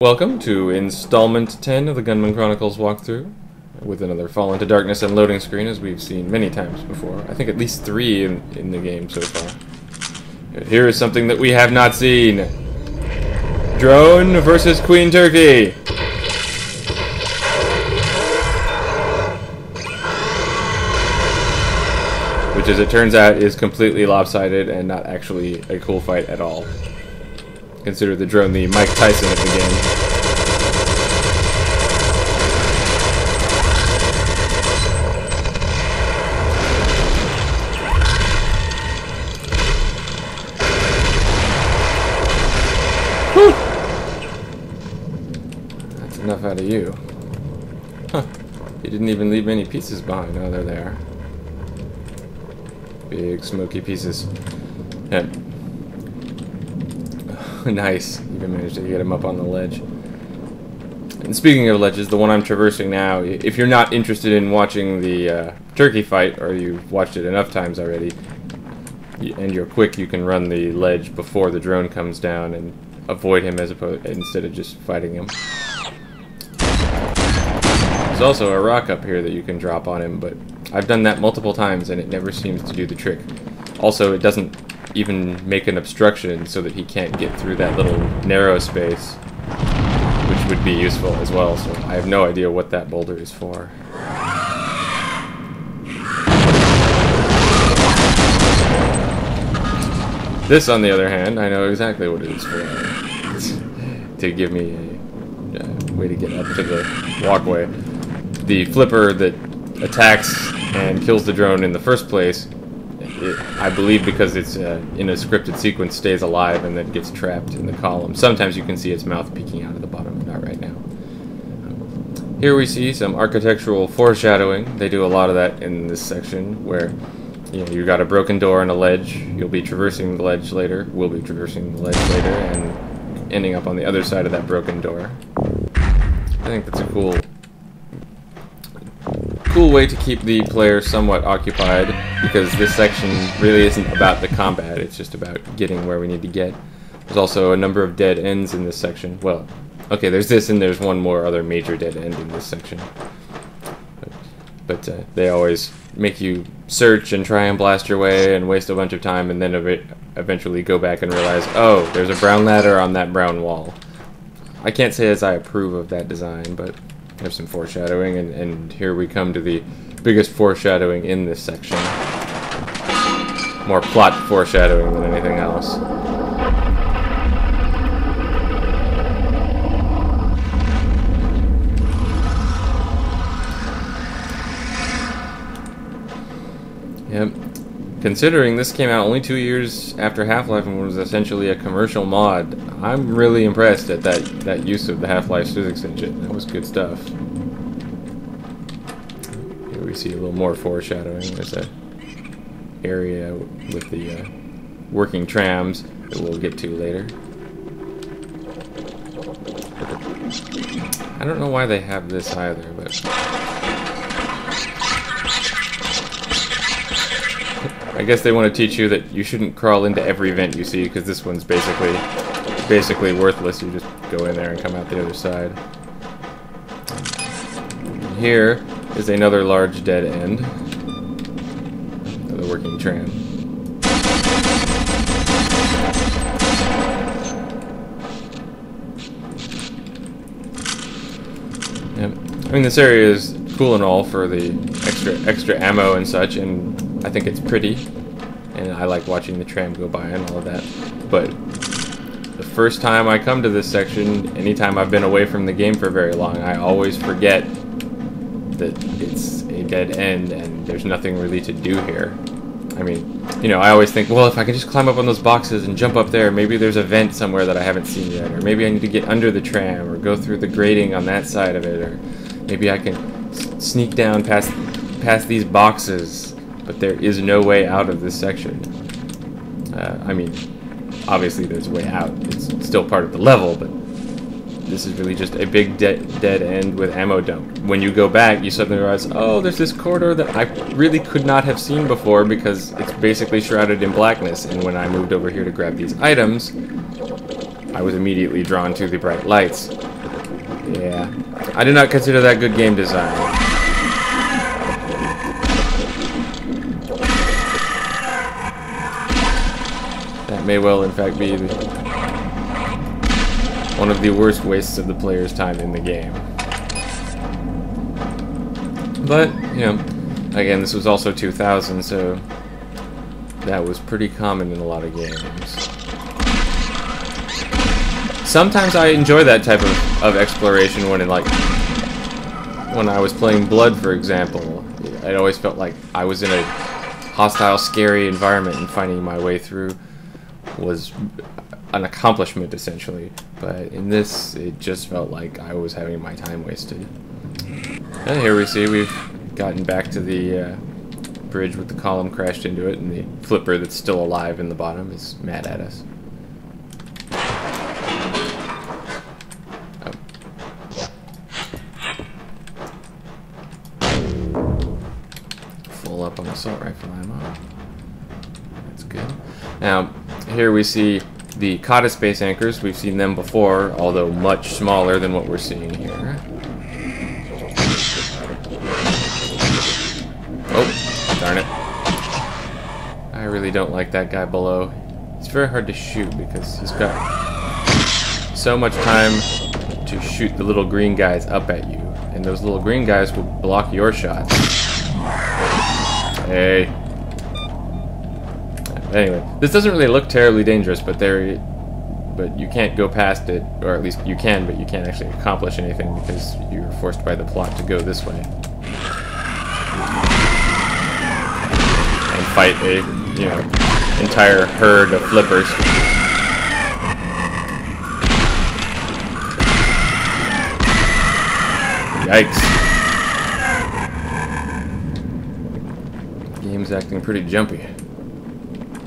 Welcome to installment 10 of the Gunman Chronicles walkthrough, with another fall into darkness and loading screen as we've seen many times before. I think at least 3 in the game so far. Here is something that we have not seen. Drone versus Queen Turkey. Which, as it turns out, is completely lopsided and not actually a cool fight at all. Consider the drone the Mike Tyson of the game. Whew. That's enough out of you. Huh. You didn't even leave any pieces behind. Oh, there they are. Big smoky pieces. Yep. Nice. Even managed to get him up on the ledge. And speaking of ledges, the one I'm traversing now, if you're not interested in watching the turkey fight, or you've watched it enough times already, and you're quick, you can run the ledge before the drone comes down and avoid him instead of just fighting him. There's also a rock up here that you can drop on him, but I've done that multiple times and it never seems to do the trick. Also, it doesn't even make an obstruction so that he can't get through that little narrow space, which would be useful as well, so I have no idea what that boulder is for. This, on the other hand, I know exactly what it is for. To give me a way to get up to the walkway. The flipper that attacks and kills the drone in the first place, I believe because it's in a scripted sequence, stays alive and then gets trapped in the column. Sometimes you can see its mouth peeking out of the bottom, not right now. Here we see some architectural foreshadowing. They do a lot of that in this section, where you got a broken door and a ledge. You'll be traversing the ledge later. We'll be traversing the ledge later and ending up on the other side of that broken door. I think that's a cool way to keep the player somewhat occupied, because this section really isn't about the combat, it's just about getting where we need to get. There's also a number of dead ends in this section. Well, okay, there's this and there's one more other major dead end in this section. But they always make you search and try and blast your way and waste a bunch of time, and then eventually go back and realize, oh, there's a brown ladder on that brown wall. I can't say as I approve of that design, but there's some foreshadowing, and here we come to the biggest foreshadowing in this section. More plot foreshadowing than anything else. Yep. Considering this came out only 2 years after Half-Life and was essentially a commercial mod, I'm really impressed at that use of the Half-Life physics engine. That was good stuff. Here we see a little more foreshadowing. There's an area with the working trams that we'll get to later. I don't know why they have this either, but I guess they want to teach you that you shouldn't crawl into every vent you see, because this one's basically worthless. You just go in there and come out the other side. Here is another large dead end of the working tram. Yep. I mean, this area is cool and all for the extra ammo and such, and I think it's pretty, and I like watching the tram go by and all of that. But the first time I come to this section, anytime I've been away from the game for very long, I always forget that it's a dead end and there's nothing really to do here. I mean, I always think, well, if I can just climb up on those boxes and jump up there, maybe there's a vent somewhere that I haven't seen yet, or maybe I need to get under the tram or go through the grating on that side of it, or maybe I can sneak down past these boxes. But there is no way out of this section. I mean, obviously there's a way out. It's still part of the level, but this is really just a big dead end with ammo dump. When you go back, you suddenly realize, oh, there's this corridor that I really could not have seen before because it's basically shrouded in blackness. And when I moved over here to grab these items, I was immediately drawn to the bright lights. Yeah. I do not consider that good game design. That may well, in fact, be one of the worst wastes of the player's time in the game. But, you know, again, this was also 2000, so that was pretty common in a lot of games. Sometimes I enjoy that type of exploration when I was playing Blood, for example. It always felt like I was in a hostile, scary environment, and finding my way through was an accomplishment, essentially. But in this, it just felt like I was having my time wasted. And here we see we've gotten back to the bridge with the column crashed into it, and the flipper that's still alive in the bottom is mad at us. Full up on assault rifle ammo. That's good. Now, here we see the Kata space anchors. We've seen them before, although much smaller than what we're seeing here. Oh, darn it. I really don't like that guy below. It's very hard to shoot because he's got so much time to shoot the little green guys up at you. And those little green guys will block your shots. Hey. Anyway, this doesn't really look terribly dangerous, but you can't go past it, or at least you can, but you can't actually accomplish anything because you're forced by the plot to go this way. And fight a, you know, entire herd of flippers. Yikes. Game's acting pretty jumpy.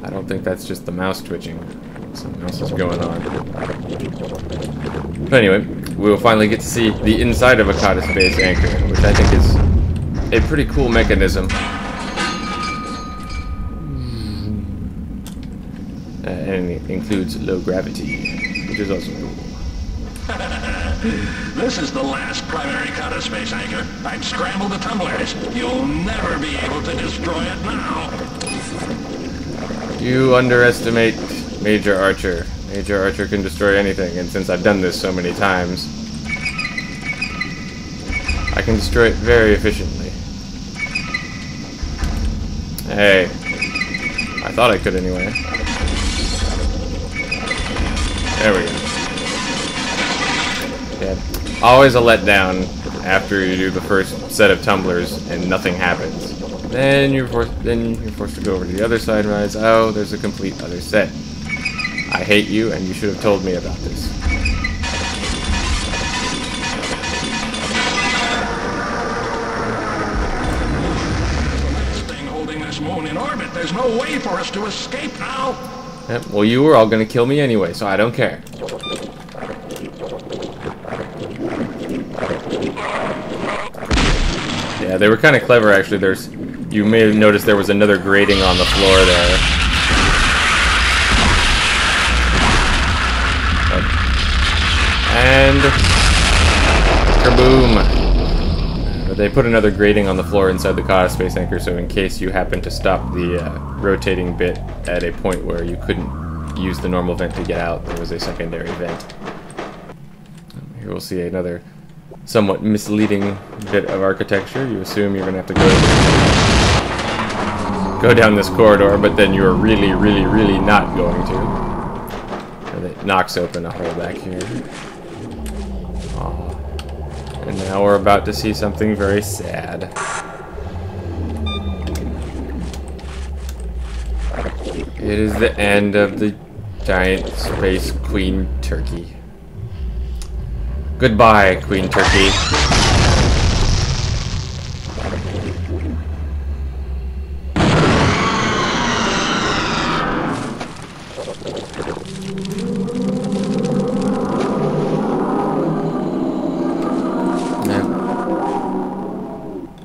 I don't think that's just the mouse twitching. Something else is going on. But anyway, we will finally get to see the inside of a Kata space anchor, which I think is a pretty cool mechanism. And it includes low gravity, which is also cool. This is the last primary Kata space anchor. I've scrambled the tumblers. You'll never be able to destroy it now. You underestimate Major Archer. Major Archer can destroy anything, and since I've done this so many times, I can destroy it very efficiently. Hey. I thought I could anyway. There we go. Yeah. Always a letdown after you do the first set of tumblers and nothing happens. Then you're forced to go over to the other side and realize, oh, there's a complete other set. I hate you, and you should have told me about this. This thing holding this moon in orbit. There's no way for us to escape now. Yep, well, you were all going to kill me anyway, so I don't care. Yeah, they were kind of clever, actually. You may have noticed there was another grating on the floor there. And kaboom! But they put another grating on the floor inside the Kata space anchor, so in case you happen to stop the rotating bit at a point where you couldn't use the normal vent to get out, there was a secondary vent. Here we'll see another somewhat misleading bit of architecture. You assume you're going to have to go down this corridor, but then you're really, really, really not going to. And it knocks open a hole back here. Aww. And now we're about to see something very sad. It is the end of the giant space Queen Turkey. Goodbye, Queen Turkey.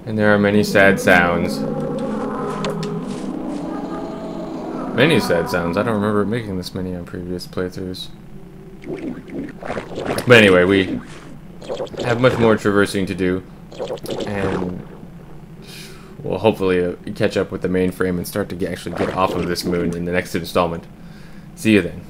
And there are many sad sounds. Many sad sounds. I don't remember making this many on previous playthroughs. But anyway, we have much more traversing to do, and we'll hopefully catch up with the mainframe and start to actually get off of this moon in the next installment. See you then.